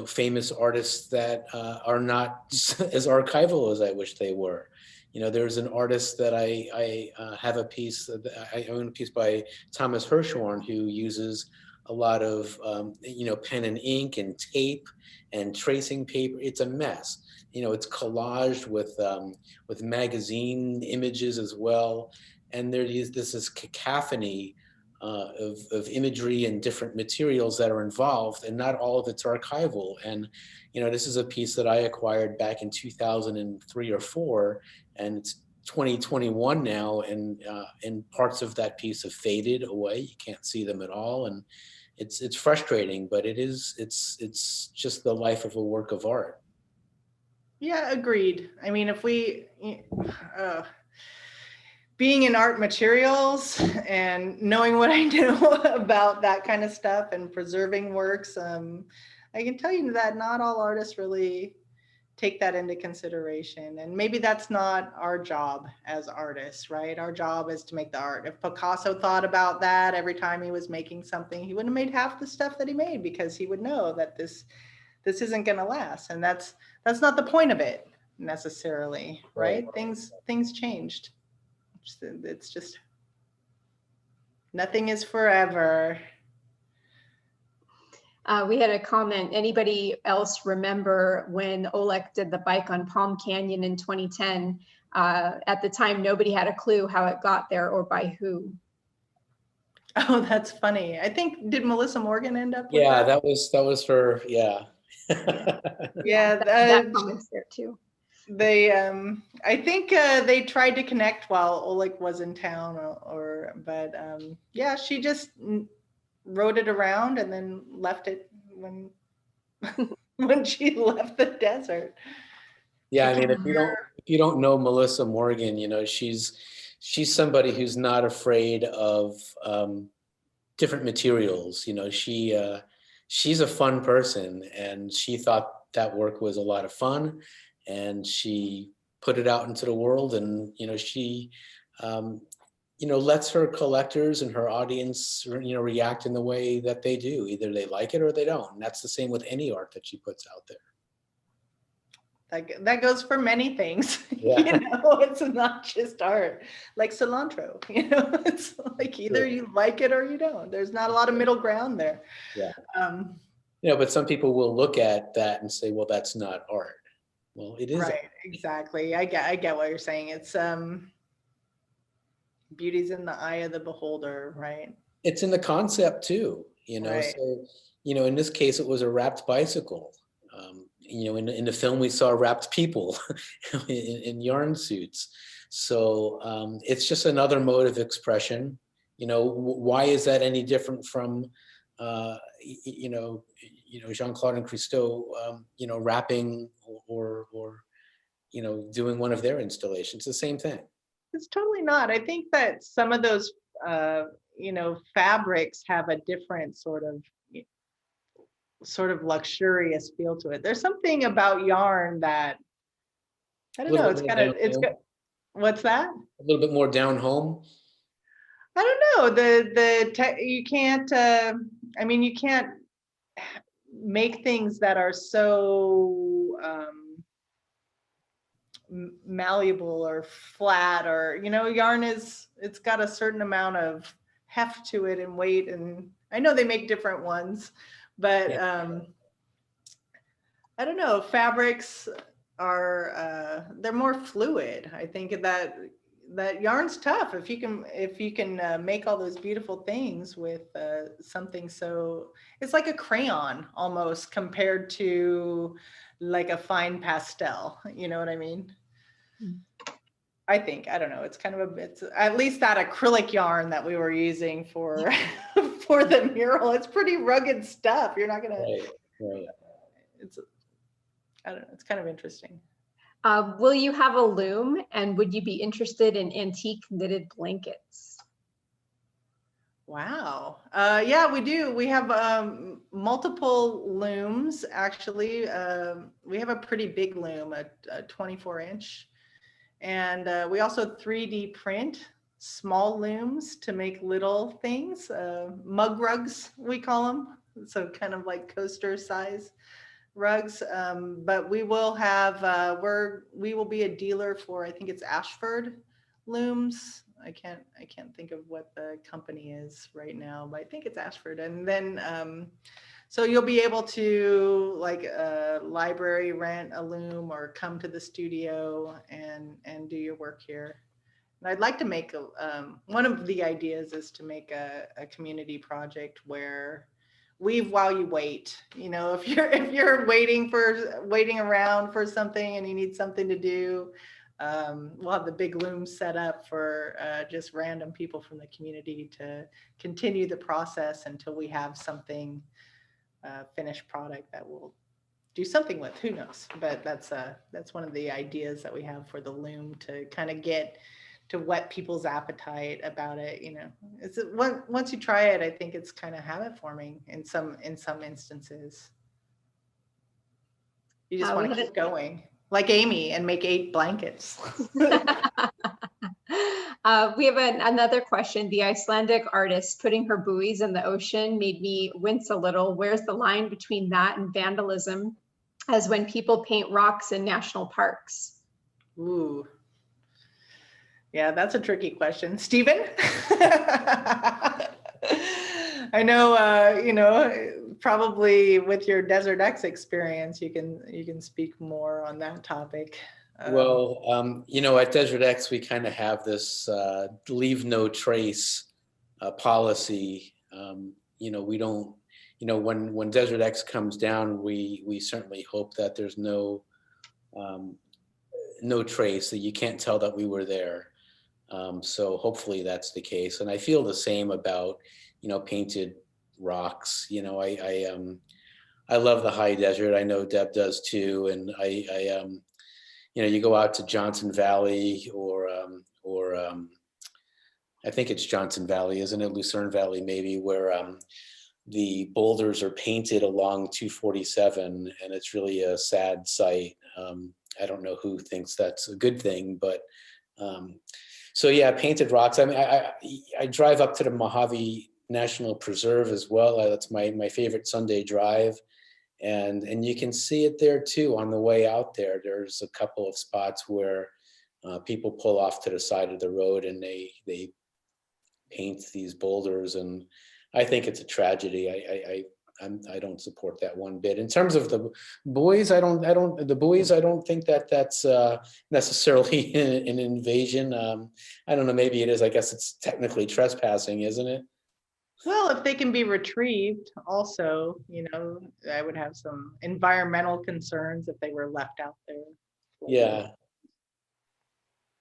[SPEAKER 2] famous artists that are not as archival as I wish they were. There's an artist that I have a piece, I own a piece by Thomas Hirschhorn, who uses a lot of, pen and ink and tape and tracing paper. It's a mess. It's collaged with magazine images as well. And this is cacophony of imagery and different materials that are involved, and not all of it's archival. And this is a piece that I acquired back in 2003 or 4, and it's 2021 now, and parts of that piece have faded away. You can't see them at all, and it's frustrating, but it's just the life of a work of art.
[SPEAKER 3] Yeah, agreed. I mean, if we being in art materials and knowing what I know about that kind of stuff and preserving works, I can tell you that not all artists really take that into consideration. And maybe that's not our job as artists, right? Our job is to make the art. If Picasso thought about that every time he was making something, he wouldn't have made half the stuff that he made, because he would know that this isn't going to last. And that's not the point of it necessarily, right? Things changed. It's just, nothing is forever.
[SPEAKER 1] We had a comment. Anybody else remember when Oleg did the bike on Palm Canyon in 2010? At the time, nobody had a clue how it got there or by who.
[SPEAKER 3] Oh, that's funny. I think, did Melissa Morgan end up with
[SPEAKER 2] that was her. Yeah.
[SPEAKER 3] Yeah,
[SPEAKER 1] that comment's there too.
[SPEAKER 3] They, I think they tried to connect while Oleg was in town, but yeah, she just rode it around and then left it when when she left the desert.
[SPEAKER 2] Yeah, I mean, if you don't know Melissa Morgan, she's somebody who's not afraid of different materials. She's a fun person, and she thought that work was a lot of fun, and she put it out into the world, and she lets her collectors and her audience react in the way that they do. Either they like it or they don't, and that's the same with any art that she puts out there.
[SPEAKER 3] That goes for many things.
[SPEAKER 2] Yeah.
[SPEAKER 3] It's not just art, like cilantro. It's like either you like it or you don't. There's not a lot of middle ground there.
[SPEAKER 2] Yeah. But some people will look at that and say, well, that's not art. Well, it is.
[SPEAKER 3] Right,
[SPEAKER 2] art.
[SPEAKER 3] Exactly. I get what you're saying. It's beauty's in the eye of the beholder, right?
[SPEAKER 2] It's in the concept too,
[SPEAKER 3] Right.
[SPEAKER 2] So, in this case, it was a wrapped bicycle. In the film, we saw wrapped people in yarn suits. So it's just another mode of expression. Why is that any different from, Jean-Claude and Christo, wrapping or doing one of their installations? The same thing.
[SPEAKER 3] It's totally not. I think that some of those, fabrics have a different sort of luxurious feel to it. There's something about yarn that, I don't know, it's got, what's that?
[SPEAKER 2] A little bit more down home.
[SPEAKER 3] I don't know. You can't, you can't make things that are so malleable or flat, or yarn it's got a certain amount of heft to it and weight, and I know they make different ones, but yeah. I don't know, fabrics are they're more fluid. I think that yarn's tough. If you can make all those beautiful things with something, so it's like a crayon almost compared to like a fine pastel, you know what I mean? I think, I don't know, it's kind of it's at least that acrylic yarn that we were using for for the mural. It's pretty rugged stuff. You're not gonna, right. I don't know, it's kind of interesting.
[SPEAKER 1] Will you have a loom, and would you be interested in antique knitted blankets?
[SPEAKER 3] Wow. Yeah, we do. We have multiple looms, actually. We have a pretty big loom, a 24-inch. And we also 3D print small looms to make little things, mug rugs, we call them. So kind of like coaster size rugs. But we will have, we will be a dealer for, I think it's Ashford Looms. I can't think of what the company is right now, but I think it's Ashford. And then, so you'll be able to, like, library rent a loom or come to the studio and do your work here. And I'd like to make one of the ideas is to make a community project where weave while you wait. You know, if you're waiting around for something and you need something to do, we'll have the big loom set up for just random people from the community to continue the process until we have something finished product that we'll do something with. Who knows? But that's one of the ideas that we have for the loom, to kind of get to whet people's appetite about it. You know, it's once you try it, I think it's kind of habit forming in some instances. You just want to keep going, like Amy, and make 8 blankets.
[SPEAKER 1] We have another question. The Icelandic artist putting her buoys in the ocean made me wince a little. Where's the line between that and vandalism, as when people paint rocks in national parks?
[SPEAKER 3] Ooh. Yeah, that's a tricky question. Stephen? I know, you know, probably with your Desert X experience, you can speak more on that topic.
[SPEAKER 2] Well, you know, at Desert X, we kind of have this leave no trace policy. You know, we don't, you know, when Desert X comes down, we certainly hope that there's no trace, that you can't tell that we were there. So hopefully that's the case. And I feel the same about, you know, painted rocks. You know, I love the high desert. I know Deb does too. And you know, you go out to Johnson Valley or I think it's Johnson Valley, isn't it? Lucerne Valley, maybe, where the boulders are painted along 247, and it's really a sad sight. I don't know who thinks that's a good thing, but so yeah, painted rocks. I mean, I drive up to the Mojave National Preserve as well. That's my favorite Sunday drive. And you can see it there too on the way out there. There's a couple of spots where people pull off to the side of the road and they paint these boulders, and I think it's a tragedy. I don't support that one bit. In terms of the buoys, I don't think that that's necessarily an invasion. I don't know. Maybe it is. I guess it's technically trespassing, isn't it?
[SPEAKER 3] Well, if they can be retrieved, also, you know, I would have some environmental concerns if they were left out there.
[SPEAKER 2] Yeah.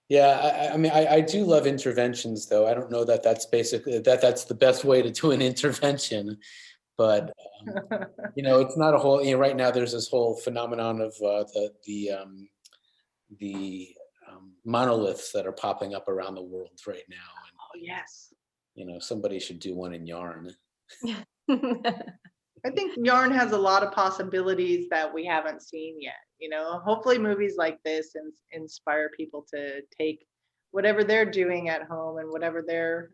[SPEAKER 2] Yeah, I mean, I do love interventions, though. I don't know that that's basically that's the best way to do an intervention, but you know, it's not a whole. You know, right now there's this whole phenomenon of the monoliths that are popping up around the world right now. And,
[SPEAKER 3] oh yes.
[SPEAKER 2] You know, somebody should do one in yarn.
[SPEAKER 3] I think yarn has a lot of possibilities that we haven't seen yet. You know, hopefully movies like this inspire people to take whatever they're doing at home and whatever their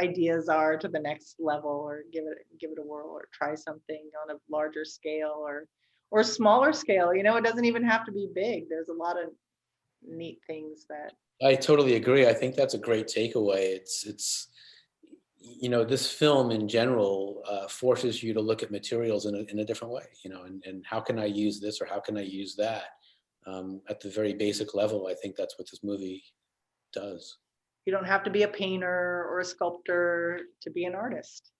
[SPEAKER 3] ideas are to the next level, or give it a whirl, or try something on a larger scale or smaller scale. You know, it doesn't even have to be big. There's a lot of neat things that.
[SPEAKER 2] I totally agree. I think that's a great takeaway. It's you know, this film in general forces you to look at materials in a different way, you know, and how can I use this or how can I use that at the very basic level. I think that's what this movie does.
[SPEAKER 3] You don't have to be a painter or a sculptor to be an artist.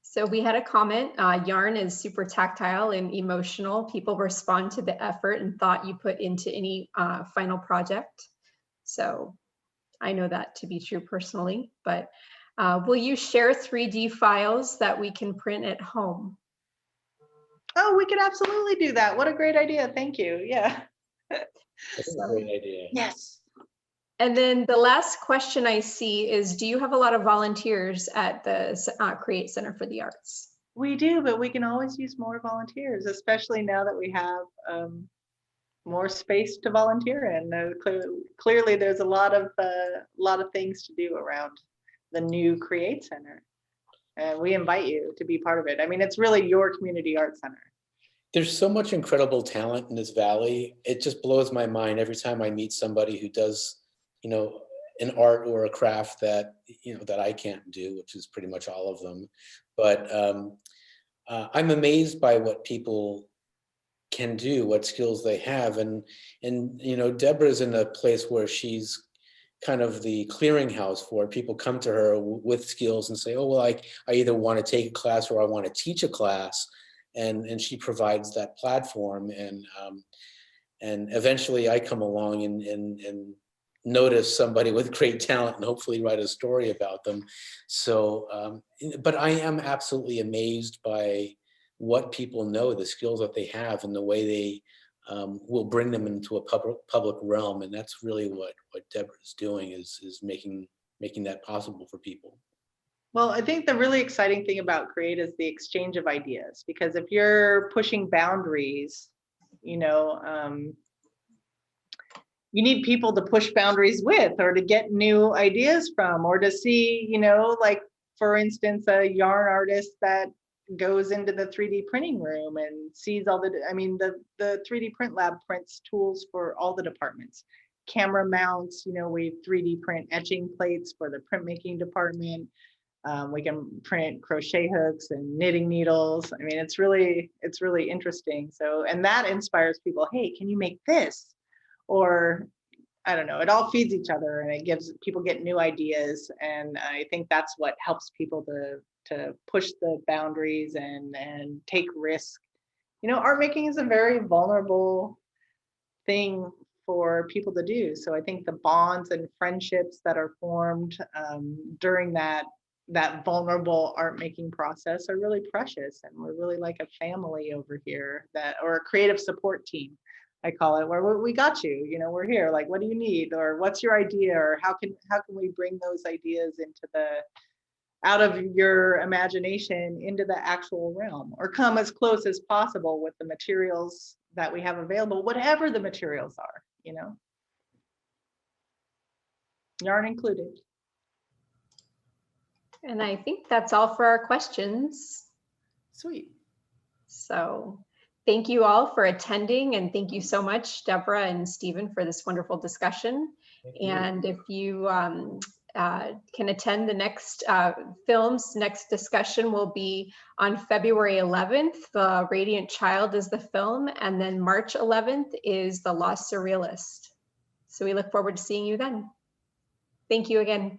[SPEAKER 1] So we had a comment, yarn is super tactile and emotional. People respond to the effort and thought you put into any final project. So I know that to be true personally, but will you share 3D files that we can print at home?
[SPEAKER 3] Oh, we could absolutely do that. What a great idea. Thank you. Yeah.
[SPEAKER 2] That's a great idea.
[SPEAKER 3] Yes.
[SPEAKER 1] And then the last question I see is, do you have a lot of volunteers at the Create Center for the Arts?
[SPEAKER 3] We do, but we can always use more volunteers, especially now that we have more space to volunteer in. Clearly, there's a lot of things to do around the new Create Center, and we invite you to be part of it. I mean, it's really your community art center.
[SPEAKER 2] There's so much incredible talent in this valley. It just blows my mind every time I meet somebody who does, you know, an art or a craft that, you know, that I can't do, which is pretty much all of them. But I'm amazed by what people can do, what skills they have. And you know, Deborah's in a place where she's kind of the clearinghouse for it. People come to her with skills and say, oh, well, I either want to take a class or I want to teach a class. And she provides that platform. And eventually I come along and notice somebody with great talent and hopefully write a story about them. So, but I am absolutely amazed by what people know, the skills that they have, and the way they will bring them into a public realm. And that's really what Deborah is doing, is making that possible for people.
[SPEAKER 3] Well, I think the really exciting thing about Create is the exchange of ideas, because if you're pushing boundaries, you know, you need people to push boundaries with, or to get new ideas from, or to see, you know, like, for instance, a yarn artist that goes into the 3D printing room and sees all the, I mean, the 3D print lab prints tools for all the departments. Camera mounts, you know, we 3D print etching plates for the printmaking department. We can print crochet hooks and knitting needles. I mean, it's really interesting. So, and that inspires people. Hey, can you make this? Or I don't know, it all feeds each other, and it gives people get new ideas. And I think that's what helps people to push the boundaries and take risk. You know, art making is a very vulnerable thing for people to do. So I think the bonds and friendships that are formed during that vulnerable art making process are really precious. And we're really like a family over here, or a creative support team, I call it, where we got you, you know, we're here, like, what do you need? Or what's your idea? Or how can we bring those ideas out of your imagination into the actual realm, or come as close as possible with the materials that we have available, whatever the materials are, you know, yarn included.
[SPEAKER 1] And I think that's all for our questions.
[SPEAKER 3] Sweet.
[SPEAKER 1] So thank you all for attending, and thank you so much, Deborah and Stephen, for this wonderful discussion. And if you can attend the next next discussion will be on February 11th. The Radiant Child is the film, and then March 11th is The Lost Surrealist. So we look forward to seeing you then. Thank you again.